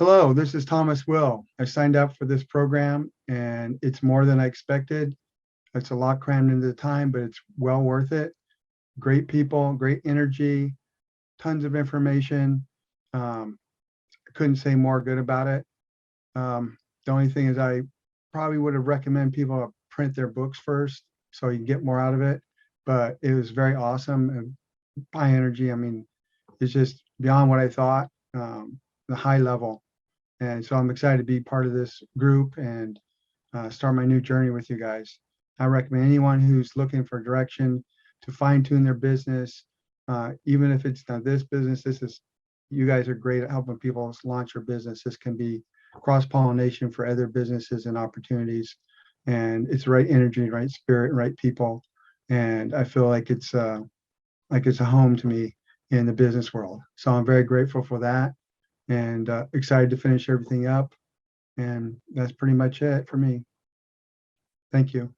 Hello, this is Thomas Will. I signed up for this program and it's more than I expected. It's a lot crammed into the time, but it's well worth it. Great people, great energy, tons of information. I couldn't say more good about it. The only thing is I probably would have recommend people to print their books first so you can get more out of it. But it was very awesome and high energy. I mean, it's just beyond what I thought, the high level. And so I'm excited to be part of this group and start my new journey with you guys. I recommend anyone who's looking for direction to fine tune their business, even if it's not this business, you guys are great at helping people launch their business. This can be cross pollination for other businesses and opportunities. And it's the right energy, right spirit, right people. And I feel like it's a home to me in the business world. So I'm very grateful for that and excited to finish everything up. And that's pretty much it for me. Thank you.